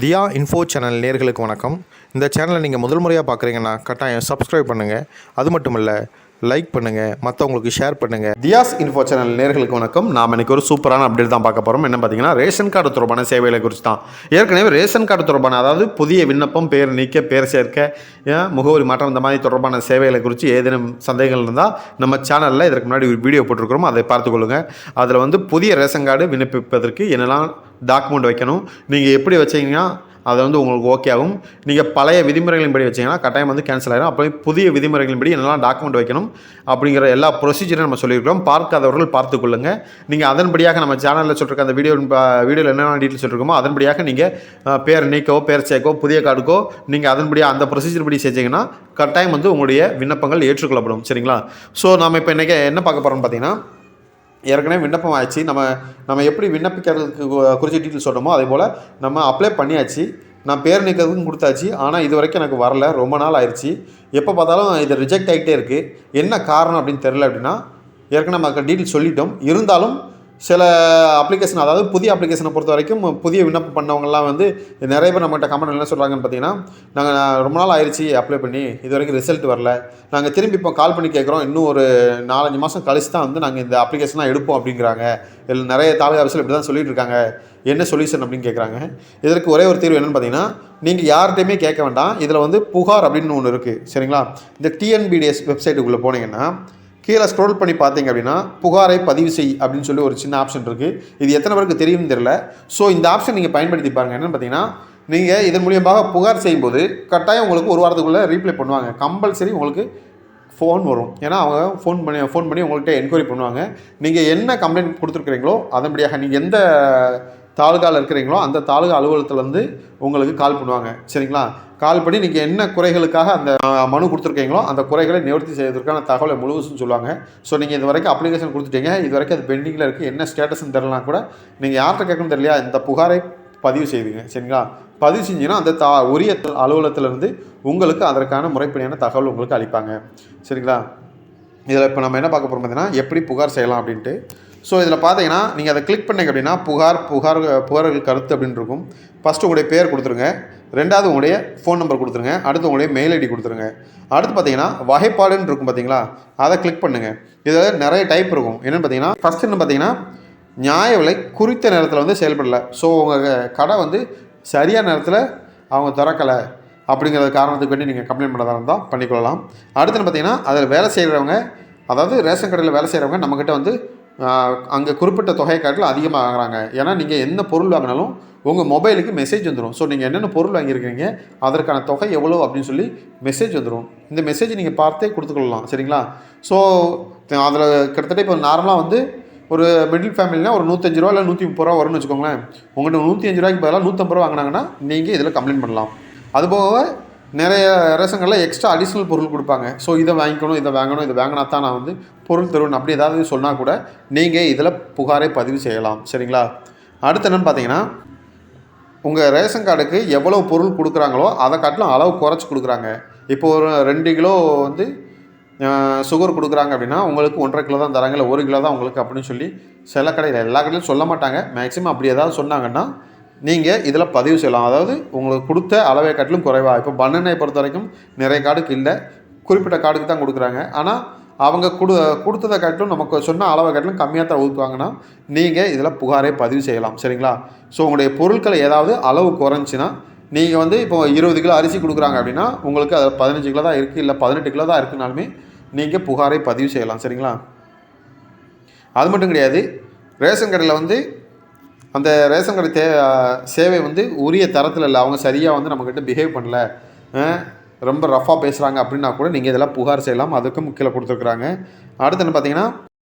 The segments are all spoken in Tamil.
தியா இன்ஃபோ சேனல் நேயர்களுக்கு வணக்கம். இந்த சேனலை நீங்கள் முதல் முறையாக பார்க்குறீங்கன்னா கட்டாயம் சப்ஸ்கிரைப் பண்ணுங்கள். அது மட்டும் இல்லை, லைக் பண்ணுங்கள், மற்றவங்களுக்கு ஷேர் பண்ணுங்கள். தியாஸ் இன்ஃபோ சேனல் நேயர்களுக்கு வணக்கம். நாம் இன்றைக்கி ஒரு சூப்பரான அப்டேட் தான் பார்க்க போகிறோம். என்ன பார்த்தீங்கன்னா, ரேஷன் கார்டு தொடர்பான சேவைகளை குறித்து தான். ஏற்கனவே ரேஷன் கார்டு தொடர்பான, அதாவது புதிய விண்ணப்பம், பேர் நீக்க, பேர் சேர்க்க, முகவரி மாற்றம், இந்த மாதிரி தொடர்பான சேவைகளை குறித்து ஏதேனும் சந்தேகங்கள் இருந்தால் நம்ம சேனலில் இதற்கு முன்னாடி ஒரு வீடியோ போட்டிருக்கிறோம், அதை பார்த்துக்கொள்ளுங்கள். அதில் புதிய ரேஷன் கார்டு விண்ணப்பிப்பதற்கு என்னெல்லாம் டாக்குமெண்ட் வைக்கணும், நீங்கள் எப்படி வச்சிங்கன்னா அதை உங்களுக்கு ஓகே ஆகும். நீங்கள் பழைய விதிமுறைகளின்படி வச்சிங்கன்னா கட்டாயம் கேன்சல் ஆகிடும். அப்போ புதிய விதிமுறைகளின்படி என்னெல்லாம் டாக்குமெண்ட் வைக்கணும் அப்படிங்கிற எல்லா ப்ரொசீஜரும் நம்ம சொல்லியிருக்கிறோம். பார்க்காதவர்கள் பார்த்துக்கொள்ளுங்கள். நீங்கள் அதன்படியாக நம்ம சேனலில் சொல்லியிருக்க அந்த வீடியோவில் என்னென்ன டீட்டெயில் சொல்லியிருக்கோமோ அதன்படியாக நீங்கள் பேர் நீக்கவோ, பேர் சேர்க்கவோ, புதிய கார்டுக்கோ நீங்கள் அதன்படியாக அந்த ப்ரொசீஜர் படி செஞ்சீங்கன்னா கட்டாயம் உங்களுடைய விண்ணப்பங்கள் ஏற்றுக்கொள்ளப்படும். சரிங்களா? ஸோ நம்ம இப்போ இன்றைக்கி என்ன பார்க்க போகிறோம்னு பார்த்தீங்கன்னா, ஏற்கனவே விண்ணப்பம் ஆச்சு. நம்ம எப்படி விண்ணப்பிக்கிறதுக்கு குறித்து டீட்டெயில் சொல்கிறோமோ அதே போல் நம்ம அப்ளை பண்ணியாச்சு. நான் பேர் நீக்கிறதுக்கும் கொடுத்தாச்சு. ஆனால் இது வரைக்கும் எனக்கு வரல, ரொம்ப நாள் ஆயிடுச்சு. எப்போ பார்த்தாலும் இது ரிஜெக்ட் ஆகிட்டே இருக்குது. என்ன காரணம் அப்படின்னு தெரில. அப்படின்னா ஏற்கனவே நம்ம டீட்டெயில் சொல்லிட்டோம். இருந்தாலும் சில அப்ளிகேஷன், அதாவது புதிய அப்ளிகேஷனை பொறுத்த வரைக்கும் புதிய விண்ணப்பம் பண்ணவங்கலாம் நிறைய பேர் நம்மகிட்ட கமெண்ட் என்ன சொல்கிறாங்கன்னு பார்த்தீங்கன்னா, நாங்கள் ரொம்ப நாள் ஆயிடுச்சு அப்ளை பண்ணி, இது வரைக்கும் ரிசல்ட் வரல, நாங்கள் திரும்பி இப்போ கால் பண்ணி கேட்குறோம், இன்னும் ஒரு 4-5 மாதம் கழிச்சு தான் நாங்கள் இந்த அப்ளிகேஷன்லாம் எடுப்போம் அப்படிங்கிறாங்க. இதில் நிறைய தாலுகா ஆஃபீஸில் இப்படி தான் சொல்லிட்டு இருக்காங்க. என்ன சொல்யூஷன் அப்படின்னு கேட்குறாங்க. இதற்கு ஒரே ஒரு தீர்வு என்னென்னு பார்த்தீங்கன்னா, நீங்கள் யார்கிட்டையுமே கேட்க வேண்டாம். இதில் புகார் அப்படின்னு ஒன்று இருக்குது. சரிங்களா? இந்த டிஎன்பிடிஎஸ் வெப்சைட்டுக்குள்ளே போனீங்கன்னா கீழே ஸ்க்ரோல் பண்ணி பார்த்தீங்க அப்படின்னா, புகாரை பதிவு செய் அப்படின்னு சொல்லி ஒரு சின்ன ஆப்ஷன் இருக்குது. இது எத்தனை பேருக்கு தெரியும்னு தெரியல. ஸோ இந்த ஆப்ஷன் நீங்கள் பயன்படுத்தி பாருங்கள். என்னென்னு பார்த்தீங்கன்னா, நீங்கள் இதன் மூலியமாக புகார் செய்யும்போது கட்டாயம் உங்களுக்கு ஒரு வாரத்துக்குள்ளே ரீப்ளை பண்ணுவாங்க. கம்பல்சரி உங்களுக்கு ஃபோன் வரும். ஏன்னா அவங்க ஃபோன் பண்ணி உங்கள்கிட்ட என்கொயரி பண்ணுவாங்க. நீங்கள் என்ன கம்ப்ளைண்ட் கொடுத்துருக்குறீங்களோ அதன்படியாக நீங்கள் எந்த தாலுகாவில் இருக்கிறீங்களோ அந்த தாலுகா அலுவலகத்துலேருந்து உங்களுக்கு கால் பண்ணுவாங்க. சரிங்களா? கால் பண்ணி நீங்கள் என்ன குறைகளுக்காக அந்த மனு கொடுத்துருக்கீங்களோ அந்த குறைகளை நிவர்த்தி செய்வதற்கான தகவலை முழுவதும் சொல்லுவாங்க. ஸோ நீங்கள் இது வரைக்கும் அப்ளிகேஷன் கொடுத்துட்டீங்க, இது வரைக்கும் அது பெண்டிங்கில் இருக்குது, என்ன ஸ்டேட்டஸ்ன்னு தெரியலனா கூட நீங்கள் யார்கிட்ட கேட்கணும் தெரியலையா, இந்த புகாரை பதிவு செய்வீங்க. சரிங்களா? பதிவு செஞ்சீங்கன்னா அந்த உரிய அலுவலகத்திலேருந்து உங்களுக்கு அதற்கான முறைப்படியான தகவல் உங்களுக்கு அளிப்பாங்க. சரிங்களா? இதில் இப்போ நம்ம என்ன பார்க்க போகிறோம் பார்த்தீங்கன்னா, எப்படி புகார் செய்யலாம் அப்படின்ட்டு. ஸோ இதில் பார்த்தீங்கன்னா நீங்கள் அதை கிளிக் பண்ணிங்க அப்படின்னா புகார்கள் கருத்து அப்படின்னு இருக்கும். ஃபஸ்ட்டு உங்களுடைய பேர் கொடுத்துருங்க, ரெண்டாவது உங்களுடைய ஃபோன் நம்பர் கொடுத்துருங்க, அடுத்து உங்களுடைய மெயில் ஐடி கொடுத்துருங்க. அடுத்து பார்த்தீங்கன்னா வகைப்பாடுன்னு இருக்கும் பார்த்தீங்களா, அதை கிளிக் பண்ணுங்கள். இதில் நிறைய டைப் இருக்கும். என்னென்னு பார்த்தீங்கன்னா, ஃபஸ்ட்டு என்ன பார்த்தீங்கன்னா, நியாய விலை குறித்த நேரத்தில் செயல்படலை. ஸோ உங்கள் கடை சரியான நேரத்தில் அவங்க திறக்கலை அப்படிங்கிற காரணத்துக்கு வேண்டி நீங்கள் கம்ப்ளைண்ட் பண்ணதாக இருந்தால் பண்ணிக்கொள்ளலாம். அடுத்துன்னு பார்த்தீங்கன்னா, அதில் வேலை செய்கிறவங்க, அதாவது ரேஷன் கடையில் வேலை செய்கிறவங்க நம்மக்கிட்ட அங்கே குறிப்பிட்ட தொகை காட்டில் அதிகமாக வாங்குறாங்க. ஏன்னா நீங்கள் என்ன பொருள் வாங்கினாலும் உங்கள் மொபைலுக்கு மெசேஜ் வந்துடும். ஸோ நீங்கள் என்னென்ன பொருள் வாங்கியிருக்கீங்க அதற்கான தொகை எவ்வளோ அப்படின்னு சொல்லி மெசேஜ் வந்துடும். இந்த மெசேஜ் நீங்கள் பார்த்தே கொடுத்துக்கொள்ளலாம். சரிங்களா? ஸோ அதில் கிட்டத்தட்ட இப்போ நார்மலாக ஒரு மிடில் ஃபேமிலினா ஒரு 105 ரூபா இல்லை 130 ரூபா வரும்னு வச்சுக்கோங்களேன். உங்கள்கிட்ட 105 ரூபாய்க்கு பதிலாக 150 ரூபா வாங்கினாங்கன்னா நீங்கள் இதில் கம்ப்ளைண்ட் பண்ணலாம். அதுபோக நிறைய ரேஷன்களில் எக்ஸ்ட்ரா அடிஷ்னல் பொருள் கொடுப்பாங்க. ஸோ இதை வாங்கிக்கணும், இதை வாங்கணும், இதை வாங்கினா தான் நான் பொருள் தருவேன் அப்படி ஏதாவது சொன்னால் கூட நீங்கள் இதில் புகாரை பதிவு செய்யலாம். சரிங்களா? அடுத்து என்னென்னு பார்த்தீங்கன்னா, உங்கள் ரேஷன் கார்டுக்கு எவ்வளோ பொருள் கொடுக்குறாங்களோ அதை காட்டிலும் அளவு குறைச்சி கொடுக்குறாங்க. இப்போ ஒரு 2 கிலோ சுகர் கொடுக்குறாங்க அப்படின்னா உங்களுக்கு 1.5 கிலோ தான் தராங்க, இல்லை 1 கிலோ தான் உங்களுக்கு அப்படின்னு சொல்லி சில கடையில், எல்லா கடையிலும் சொல்ல மாட்டாங்க. மேக்ஸிமம் அப்படி ஏதாவது சொன்னாங்கன்னா நீங்கள் இதில் பதிவு செய்யலாம். அதாவது உங்களுக்கு கொடுத்த அளவை காட்டிலும் குறைவாக. இப்போ பண்ணெண்ணெயை பொறுத்த வரைக்கும் நிறைய கார்டுக்கு இல்லை, குறிப்பிட்ட கார்டுக்கு தான் கொடுக்குறாங்க. ஆனால் அவங்க கொடுத்ததை காட்டிலும் நமக்கு சொன்ன அளவை காட்டிலும் கம்மியாக தான் ஊற்றுவாங்கன்னா நீங்கள் இதில் புகாரை பதிவு செய்யலாம். சரிங்களா? ஸோ உங்களுடைய பொருட்களை ஏதாவது அளவு குறைஞ்சின்னா நீங்கள் இப்போ 20 கிலோ அரிசி கொடுக்குறாங்க அப்படின்னா உங்களுக்கு அதில் 15 கிலோ தான் இருக்குது, இல்லை 18 கிலோ தான் இருக்குனாலுமே நீங்கள் புகாரை பதிவு செய்யலாம். சரிங்களா? அது மட்டும் கிடையாது, ரேஷன் கடையில் அந்த ரேஷன் கடை சேவை உரிய தரத்தில் இல்லை, அவங்க சரியாக நம்மக்கிட்ட பிஹேவ் பண்ணல, ரொம்ப ரஃபாக பேசுகிறாங்க அப்படின்னா கூட நீங்கள் இதெல்லாம் புகார் செய்யலாம். அதுக்கும் கீழே கொடுத்துருக்குறாங்க. அடுத்து என்ன பார்த்தீங்கன்னா,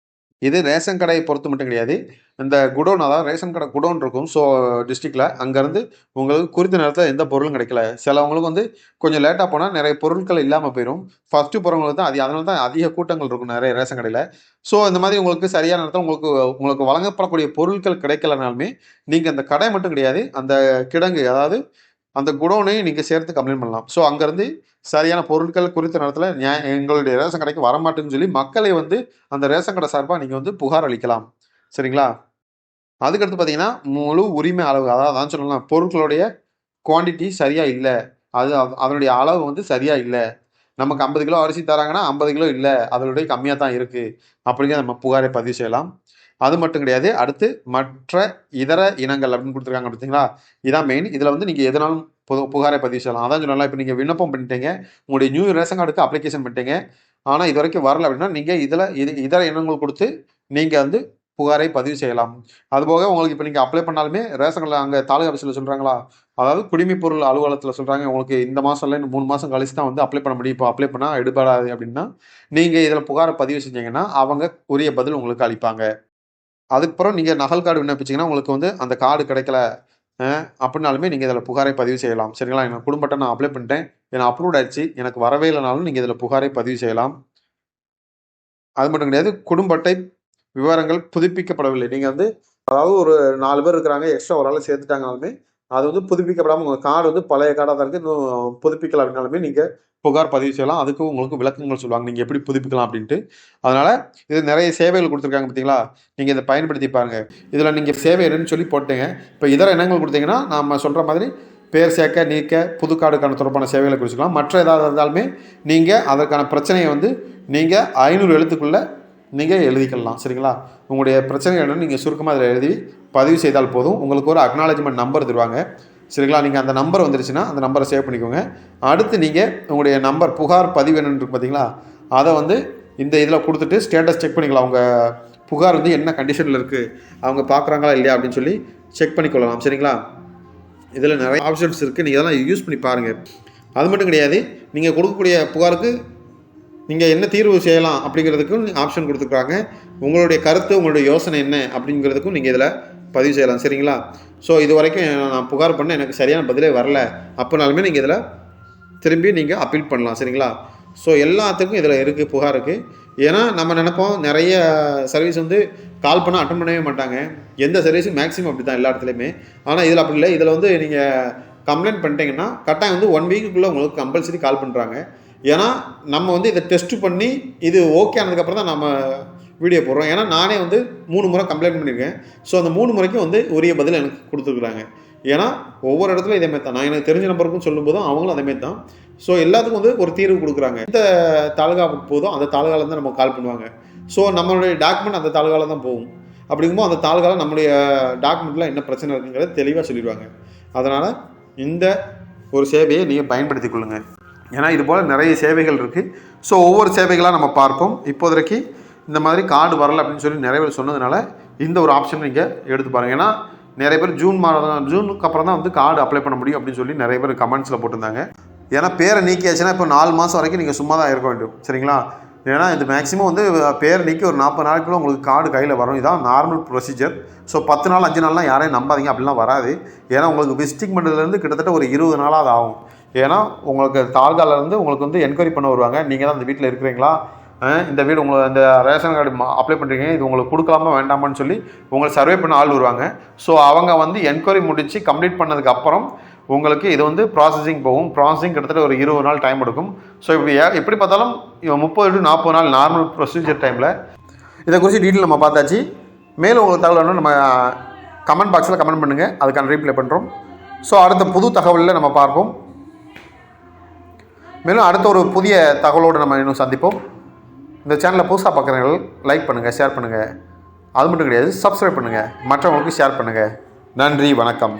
இது ரேஷன் கடையை பொறுத்து மட்டும் கிடையாது, இந்த குடோன், அதாவது ரேஷன் கடை குடோன் இருக்கும். ஸோ டிஸ்ட்ரிக்டில் அங்கேருந்து உங்களுக்கு குறித்த நேரத்தில் எந்த பொருளும் கிடைக்கல. சிலவங்களுக்கு கொஞ்சம் லேட்டாக போனால் நிறைய பொருட்கள் இல்லாமல் போயிடும். ஃபஸ்ட்டு போகிறவங்களுக்கு தான் அதனால தான் அதிக கூட்டங்கள் இருக்கும் நிறைய ரேஷன் கடையில். ஸோ இந்த மாதிரி உங்களுக்கு சரியான நேரத்தில் உங்களுக்கு வழங்கப்படக்கூடிய பொருட்கள் கிடைக்கலனாலுமே நீங்கள் அந்த கடை மட்டும் கிடையாது, அந்த கிடங்கு, அதாவது அந்த குடோனையும் நீங்கள் சேர்த்து கம்ப்ளைண்ட் பண்ணலாம். ஸோ அங்கேருந்து சரியான பொருட்கள் குறித்த நேரத்தில் எங்களுடைய ரேஷன் கடைக்கு வரமாட்டேன்னு சொல்லி மக்களை அந்த ரேஷன் கடை சார்பாக நீங்கள் புகார் அளிக்கலாம். சரிங்களா? அதுக்கடுத்து பார்த்தீங்கன்னா, முழு உரிமை அளவு, அதாவது சொல்லலாம் பொருட்களுடைய குவான்டிட்டி சரியாக இல்லை, அது அதனுடைய அளவு வந்து சரியாக இல்லை, நமக்கு 50 கிலோ அரிசி தராங்கன்னா 50 கிலோ இல்லை, அதனுடைய கம்மியாக தான் இருக்குது அப்படிங்கிற நம்ம புகாரை பதிவு செய்யலாம். அது மட்டும் கிடையாது, அடுத்து மற்ற இதர இனங்கள் அப்படின்னு கொடுத்துருக்காங்க பார்த்தீங்களா, இதான் மெயின். இதில் வந்து நீங்கள் எதனாலும் புகாரை பதிவு செய்யலாம். அதான் சொல்லலாம், இப்போ நீங்கள் விண்ணப்பம் பண்ணிட்டீங்க, உங்களுடைய நியூ ரேஷன் கார்டுக்கு அப்ளிகேஷன் பண்ணிட்டீங்க, ஆனால் இது வரைக்கும் வரல அப்படின்னா நீங்கள் இதர இனங்கள் கொடுத்து நீங்கள் வந்து புகாரை பதிவு செய்யலாம். அதுபோக உங்களுக்கு இப்போ நீங்கள் அப்ளை பண்ணாலுமே ரேஷன் கார்டில் அங்கே தாலுகா ஆஃபீஸில் சொல்கிறாங்களா, அதாவது குடிமைப் பொருள் அலுவலகத்தில் சொல்கிறாங்க, உங்களுக்கு இந்த மாதம் இல்லை இன்னும் 3 மாதம் கழிச்சு தான் வந்து அப்ளை பண்ண முடியும், இப்போ அப்ளை பண்ணால் எடுபடாது அப்படின்னா நீங்கள் இதில் புகாரை பதிவு செஞ்சீங்கன்னா அவங்க உரிய பதில் உங்களுக்கு அளிப்பாங்க. அதுக்கப்புறம் நீங்கள் நகல் கார்டு விண்ணப்பிச்சிங்கன்னா உங்களுக்கு வந்து அந்த கார்டு கிடைக்கல அப்படின்னாலுமே நீங்கள் இதில் புகாரை பதிவு செய்யலாம். சரிங்களா, எங்கள் குடும்ப அட்டை நான் அப்ளை பண்ணிட்டேன், எனக்கு அப்ரூவ் ஆயிடுச்சு, எனக்கு வரவே இல்லைனாலும் நீங்கள் இதில் புகாரை பதிவு செய்யலாம். அது மட்டும் கிடையாது, குடும்ப அட்டை விவரங்கள் புதுப்பிக்கப்படவில்லை, நீங்கள் வந்து அதாவது ஒரு 4 பேர் இருக்கிறாங்க, எக்ஸ்ட்ரா ஒரு ஆள் சேர்த்துட்டாங்கனாலுமே அது வந்து புதுப்பிக்கப்படாமல் உங்கள் கார்டு வந்து பழைய கார்டாக தான் இருக்குது, இன்னும் புதுப்பிக்கல அப்படின்னாலுமே நீங்கள் புகார் பதிவு செய்யலாம். அதுக்கு உங்களுக்கு விளக்கங்கள் சொல்லுவாங்க நீங்கள் எப்படி புதுப்பிக்கலாம் அப்படின்ட்டு. அதனால் இது நிறைய சேவைகள் கொடுத்துருக்காங்க பார்த்தீங்களா, நீங்கள் இதை பயன்படுத்தி பாருங்கள். இதில் நீங்கள் சேவை என்னன்னு சொல்லி போட்டீங்க, இப்போ இதர இனங்கள் கொடுத்தீங்கன்னா நம்ம சொல்கிற மாதிரி பேர் சேர்க்க, நீக்க, புது கார்டுக்கான தொடர்பான சேவைகளை குறிச்சிக்கலாம். மற்ற ஏதாவது இருந்தாலுமே நீங்கள் அதற்கான பிரச்சனையை வந்து நீங்கள் 500 எழுத்துக்குள்ளே நீங்கள் எழுதிக்கலாம். சரிங்களா, உங்களுடைய பிரச்சனை என்னன்னு நீங்கள் சுருக்கமாக அதில் எழுதி பதிவு செய்தால் போதும். உங்களுக்கு ஒரு அக்னாலஜ்மெண்ட் நம்பர் தருவாங்க. சரிங்களா, நீங்கள் அந்த நம்பர் வந்துருச்சுன்னா அந்த நம்பரை சேவ் பண்ணிக்கோங்க. அடுத்து நீங்கள் உங்களுடைய நம்பர் புகார் பதிவு என்னன்னு பார்த்தீங்களா, அதை வந்து இந்த இதில் கொடுத்துட்டு ஸ்டேட்டஸ் செக் பண்ணிக்கலாம். உங்கள் புகார் வந்து என்ன கண்டிஷனில் இருக்குது, அவங்க பார்க்குறாங்களா இல்லையா அப்படின்னு சொல்லி செக் பண்ணிக்கொள்ளலாம். சரிங்களா, இதில் நிறைய ஆப்ஷன்ஸ் இருக்குது, நீங்கள் இதெல்லாம் யூஸ் பண்ணி பாருங்கள். அது மட்டும் கிடையாது, நீங்கள் கொடுக்கக்கூடிய புகாருக்கு நீங்கள் என்ன தீர்வு செய்யலாம் அப்படிங்கிறதுக்கும் ஆப்ஷன் கொடுத்துருக்காங்க. உங்களுடைய கருத்து, உங்களுடைய யோசனை என்ன அப்படிங்கிறதுக்கும் நீங்கள் இதில் பதிவு செய்யலாம். சரிங்களா, ஸோ இது வரைக்கும் நான் புகார் பண்ண எனக்கு சரியான பதிலே வரல அப்படின்னாலுமே நீங்கள் இதில் திரும்பி நீங்கள் அப்பீல் பண்ணலாம். சரிங்களா, ஸோ எல்லாத்துக்கும் இதில் இருக்குது புகாருக்கு. ஏன்னா நம்ம நினைப்போம் நிறைய சர்வீஸ் வந்து கால் பண்ணால் அட்டன் பண்ணவே மாட்டாங்க, எந்த சர்வீஸும் மேக்ஸிமம் அப்படி தான் எல்லா இடத்துலையுமே. ஆனால் இதில் அப்படி இல்லை, இதில் வந்து நீங்கள் கம்ப்ளைண்ட் பண்ணிட்டீங்கன்னா கட்டாயம் வந்து 1 வீக்குள்ளே உங்களுக்கு கம்பல்சரி கால் பண்ணுறாங்க. ஏன்னா நம்ம வந்து இதை டெஸ்ட் பண்ணி இது ஓகே ஆனதுக்கப்புறம் தான் நம்ம வீடியோ போடுறோம். ஏன்னா நானே வந்து 3 முறை கம்ப்ளைண்ட் பண்ணியிருக்கேன். ஸோ அந்த 3 முறைக்கும் வந்து உரிய பதில் எனக்கு கொடுத்துருக்குறாங்க. ஏன்னா ஒவ்வொரு இடத்துல இதேமாரி தான், நான் எனக்கு தெரிஞ்ச நம்பருக்கும் சொல்லும்போதும் அவங்களும் அதேமாரி தான். ஸோ எல்லாத்துக்கும் வந்து ஒரு தீர்வு கொடுக்குறாங்க. எந்த தாலுகாவுக்கு போதும் அந்த தாலுகாவில் தான் நம்ம கால் பண்ணுவாங்க. ஸோ நம்மளுடைய டாக்குமெண்ட் அந்த தாலுகாவில் தான் போகும். அப்படிங்கும்போது அந்த தாலுகாவில் நம்மளுடைய டாக்குமெண்ட்டில் என்ன பிரச்சனை இருக்குங்கிறத தெளிவாக சொல்லிடுவாங்க. அதனால் இந்த ஒரு சேவையை நீங்கள் பயன்படுத்தி கொள்ளுங்கள். ஏன்னா இது போல் நிறைய சேவைகள் இருக்குது. ஸோ ஒவ்வொரு சேவைகளாக நம்ம பார்ப்போம். இப்போதைக்கு இந்த மாதிரி கார்டு வரலை அப்படின்னு சொல்லி நிறைய பேர் சொன்னதுனால இந்த ஒரு ஆப்ஷன் நீங்கள் எடுத்து பாருங்கள். ஏன்னா நிறைய பேர் ஜூனுக்கு அப்புறம் தான் வந்து கார்டு அப்ளை பண்ண முடியும் அப்படின்னு சொல்லி நிறைய பேர் கமெண்ட்ஸில் போட்டிருந்தாங்க. ஏன்னா பேரை நீக்கியாச்சுன்னா இப்போ 4 மாதம் வரைக்கும் நீங்கள் சும்மா தான் இருக்க வேண்டும். சரிங்களா, ஏன்னா இது மேக்ஸிமம் வந்து பேர் நீக்கி ஒரு 40 நாளைக்குள்ள உங்களுக்கு கார்டு கையில் வரும். இதுதான் நார்மல் ப்ரொசீஜர். ஸோ 10 நாள் 5 நாள்லாம் யாரையும் நம்பாதீங்க, அப்படிலாம் வராது. ஏன்னா உங்களுக்கு விசிட்டிங் பண்ணுறதுலேருந்து கிட்டத்தட்ட ஒரு 20 நாளாக அது ஆகும். ஏன்னா உங்களுக்கு தாலுகாலேருந்து உங்களுக்கு வந்து என்கொயரி பண்ண வருவாங்க, நீங்கள் தான் அந்த வீட்டில் இருக்கிறீங்களா, இந்த வீடு உங்களை இந்த ரேஷன் கார்டு அப்ளை பண்ணுறீங்க, இது உங்களுக்கு கொடுக்கலாமா வேண்டாமான்னு சொல்லி உங்களை சர்வே பண்ண ஆள் வருவாங்க. ஸோ அவங்க வந்து என்கொயரி முடித்து கம்ப்ளீட் பண்ணதுக்கப்புறம் உங்களுக்கு இது வந்து ப்ராசஸிங் போகும். ப்ராசஸிங் கிட்டத்தட்ட ஒரு 20 நாள் டைம் எடுக்கும். ஸோ இப்படி எப்படி பார்த்தாலும் 30 to 40 நாள் நார்மல் ப்ரொசீஜர் டைமில். இதை குறித்து டீட்டெயில் நம்ம பார்த்தாச்சு. மேலும் உங்களுக்கு தகவல் வேணும் நம்ம கமெண்ட் பாக்ஸில் கமெண்ட் பண்ணுங்கள், அதுக்கான ரீப்ளை பண்ணுறோம். ஸோ அடுத்த புது தகவலில் நம்ம பார்ப்போம். மேலும் அடுத்த ஒரு புதிய தகவலோடு நம்ம இன்னும் சந்திப்போம். இந்த சேனலை புதுசாக பார்க்குறவங்க லைக் பண்ணுங்கள், ஷேர் பண்ணுங்கள். அது மட்டும் கிடையாது, சப்ஸ்கிரைப் பண்ணுங்கள், மற்றவங்களுக்கு ஷேர் பண்ணுங்கள். நன்றி, வணக்கம்.